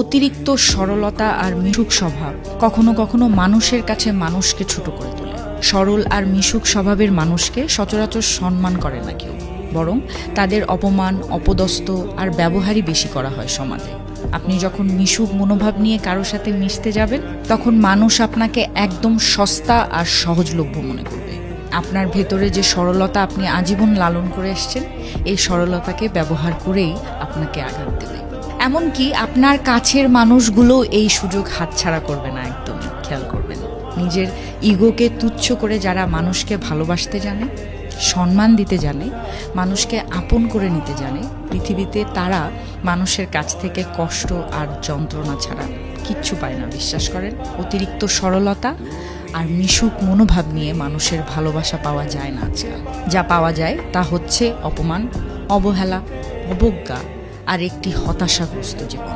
অতিরিক্ত সরলতা আর মিশুক স্বভাব কখনো কখনো মানুষের কাছে মানুষকে ছোট করে তোলে। সরল আর মিশুক স্বভাবের মানুষকে সচরাচর সম্মান করে না কেউ, বরং তাদের অপমান, অপদস্থ আর ব্যবহারই বেশি করা হয় সমাজে। আপনি যখন মিশুক মনোভাব নিয়ে কারো সাথে মিশতে যাবেন, তখন মানুষ আপনাকে একদম সস্তা আর সহজলভ্য মনে করবে। আপনার ভেতরে যে সরলতা আপনি আজীবন লালন করে এসেছেন, এই সরলতাকে ব্যবহার করেই আপনাকে আঘাত দেবে। এমনকি আপনার কাছের মানুষগুলো এই সুযোগ হাতছাড়া করবে না, একদম খেয়াল করবেন। নিজের ইগোকে তুচ্ছ করে যারা মানুষকে ভালোবাসতে জানে, সম্মান দিতে জানে, মানুষকে আপন করে নিতে জানে, পৃথিবীতে তারা মানুষের কাছ থেকে কষ্ট আর যন্ত্রণা ছাড়া কিচ্ছু পায় না, বিশ্বাস করেন। অতিরিক্ত সরলতা আর মিশুক মনোভাব নিয়ে মানুষের ভালোবাসা পাওয়া যায় না আজকাল। যা পাওয়া যায় তা হচ্ছে অপমান, অবহেলা, অবজ্ঞা আর একটি হতাশাগ্রস্ত জীবন।